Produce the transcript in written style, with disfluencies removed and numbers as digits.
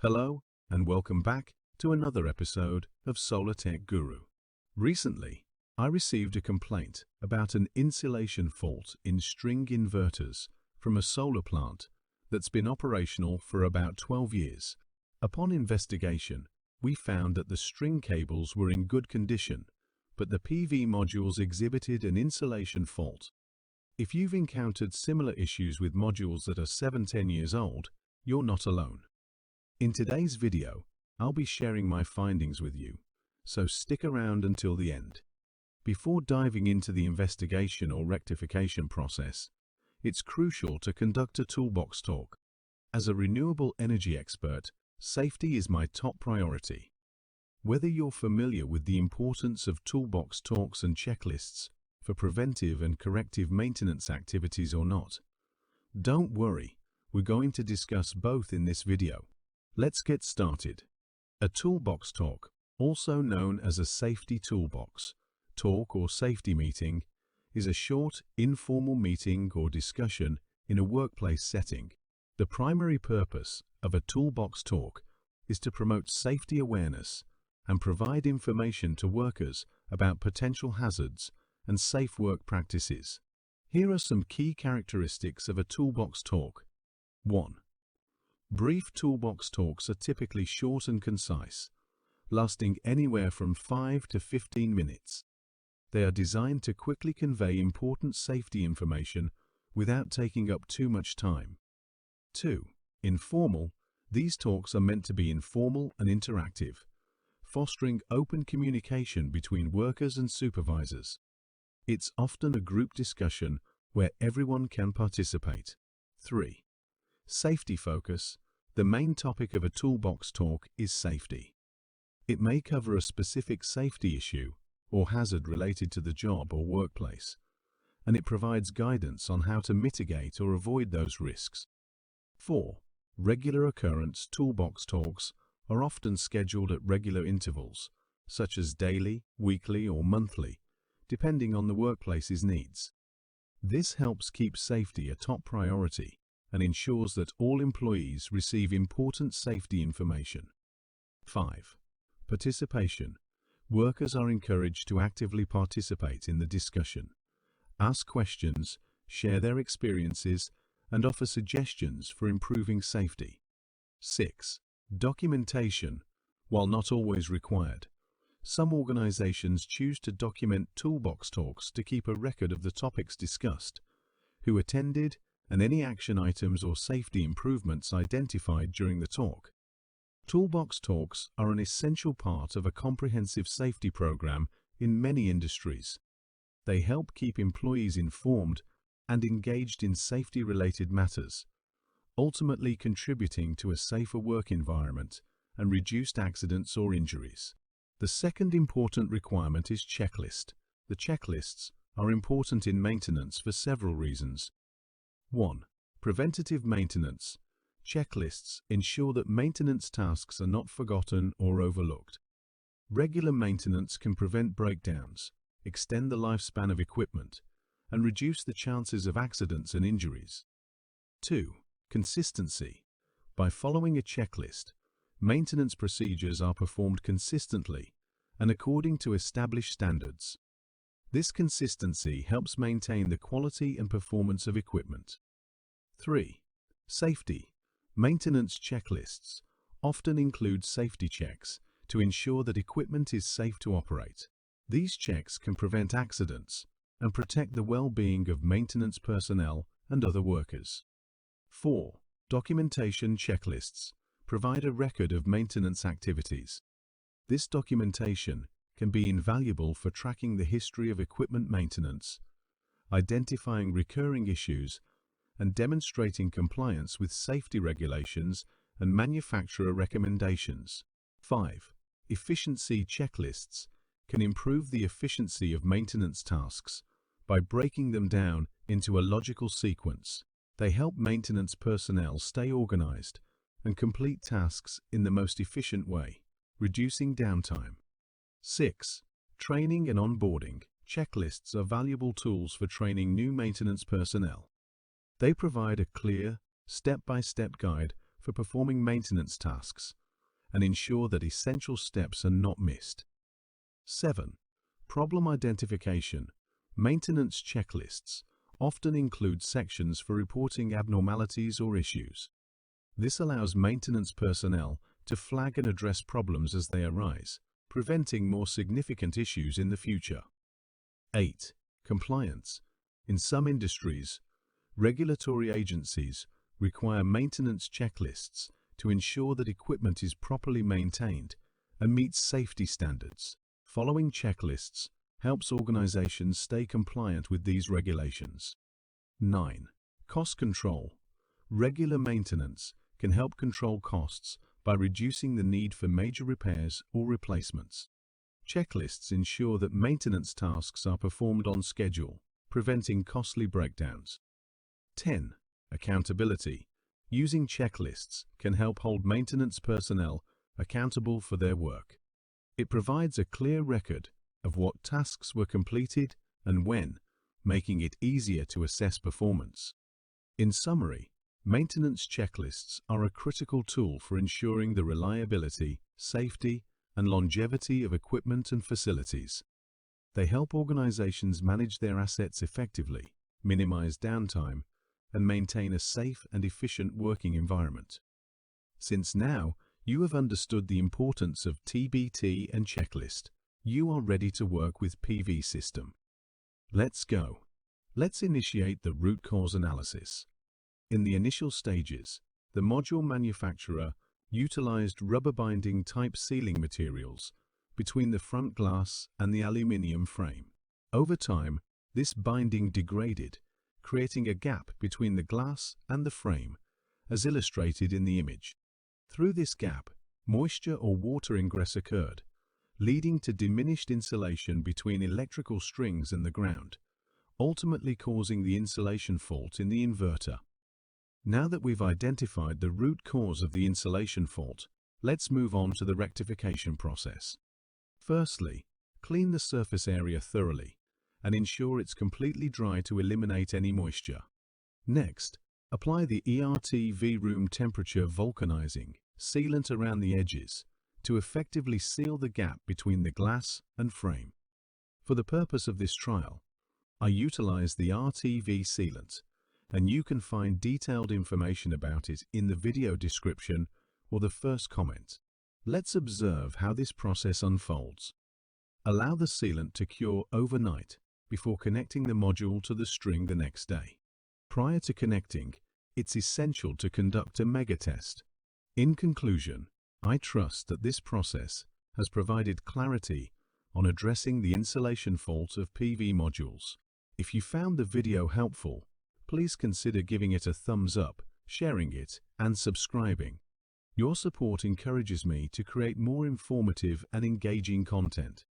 Hello, and welcome back to another episode of SolarTechGuru. Recently, I received a complaint about an insulation fault in string inverters from a solar plant that's been operational for about 12 years. Upon investigation, we found that the string cables were in good condition, but the PV modules exhibited an insulation fault. If you've encountered similar issues with modules that are 7–10 years old, you're not alone. In today's video, I'll be sharing my findings with you, so stick around until the end. Before diving into the investigation or rectification process, it's crucial to conduct a toolbox talk. As a renewable energy expert, safety is my top priority. Whether you're familiar with the importance of toolbox talks and checklists for preventive and corrective maintenance activities or not, don't worry, we're going to discuss both in this video. Let's get started. A toolbox talk, also known as a safety toolbox talk or safety meeting, is a short, informal meeting or discussion in a workplace setting. The primary purpose of a toolbox talk is to promote safety awareness and provide information to workers about potential hazards and safe work practices. Here are some key characteristics of a toolbox talk. 1. Brief toolbox talks are typically short and concise, lasting anywhere from 5 to 15 minutes. They are designed to quickly convey important safety information without taking up too much time. 2. Informal. These talks are meant to be informal and interactive, fostering open communication between workers and supervisors. It's often a group discussion where everyone can participate. 3. Safety focus. The main topic of a toolbox talk is safety. It may cover a specific safety issue or hazard related to the job or workplace, and it provides guidance on how to mitigate or avoid those risks. 4. Regular occurrence. Toolbox talks are often scheduled at regular intervals, such as daily, weekly, or monthly, depending on the workplace's needs. This helps keep safety a top priority and ensures that all employees receive important safety information. 5. Participation. Workers are encouraged to actively participate in the discussion, ask questions, share their experiences, and offer suggestions for improving safety. 6. Documentation. While not always required, some organizations choose to document toolbox talks to keep a record of the topics discussed, who attended, and any action items or safety improvements identified during the talk. Toolbox talks are an essential part of a comprehensive safety program in many industries. They help keep employees informed and engaged in safety-related matters, ultimately contributing to a safer work environment and reduced accidents or injuries. The second important requirement is checklist. The checklists are important in maintenance for several reasons. 1. Preventative maintenance. Checklists ensure that maintenance tasks are not forgotten or overlooked. Regular maintenance can prevent breakdowns, extend the lifespan of equipment, and reduce the chances of accidents and injuries. 2. Consistency. By following a checklist, maintenance procedures are performed consistently and according to established standards. This consistency helps maintain the quality and performance of equipment. 3. Safety. Maintenance checklists often include safety checks to ensure that equipment is safe to operate. These checks can prevent accidents and protect the well-being of maintenance personnel and other workers. 4. Documentation checklists provide a record of maintenance activities. This documentation can be invaluable for tracking the history of equipment maintenance, identifying recurring issues, and demonstrating compliance with safety regulations and manufacturer recommendations. 5. Efficiency checklists can improve the efficiency of maintenance tasks by breaking them down into a logical sequence. They help maintenance personnel stay organized and complete tasks in the most efficient way, reducing downtime. 6. Training and onboarding. Checklists are valuable tools for training new maintenance personnel. They provide a clear, step-by-step guide for for performing maintenance tasks and ensure that essential steps are not missed. 7. Problem identification. Maintenance checklists often include sections for reporting abnormalities or issues. This allows maintenance personnel to flag and address problems as they arise, preventing more significant issues in the future. 8. Compliance. In some industries, regulatory agencies require maintenance checklists to ensure that equipment is properly maintained and meets safety standards. Following checklists helps organizations stay compliant with these regulations. 9. Cost control. Regular maintenance can help control costs by reducing the need for major repairs or replacements. Checklists ensure that maintenance tasks are performed on schedule, preventing costly breakdowns. 10. Accountability. Using checklists can help hold maintenance personnel accountable for their work. It provides a clear record of what tasks were completed and when, making it easier to assess performance. In summary, maintenance checklists are a critical tool for ensuring the reliability, safety, and longevity of equipment and facilities. They help organizations manage their assets effectively, minimize downtime, and maintain a safe and efficient working environment. Since now you have understood the importance of TBT and checklist, you are ready to work with PV system. Let's go. Let's initiate the root cause analysis. In the initial stages, the module manufacturer utilized rubber binding type sealing materials between the front glass and the aluminium frame. Over time, this binding degraded, creating a gap between the glass and the frame, as illustrated in the image. Through this gap, moisture or water ingress occurred, leading to diminished insulation between electrical strings and the ground, ultimately causing the insulation fault in the inverter. Now that we've identified the root cause of the insulation fault, let's move on to the rectification process. Firstly, clean the surface area thoroughly and ensure it's completely dry to eliminate any moisture. Next, apply the ERTV room temperature vulcanizing sealant around the edges to effectively seal the gap between the glass and frame. For the purpose of this trial, I utilized the RTV sealant, and you can find detailed information about it in the video description or the first comment. Let's observe how this process unfolds. Allow the sealant to cure overnight before connecting the module to the string the next day. Prior to connecting, it's essential to conduct a mega test. In conclusion, I trust that this process has provided clarity on addressing the insulation fault of PV modules. If you found the video helpful, please consider giving it a thumbs up, sharing it, and subscribing. Your support encourages me to create more informative and engaging content.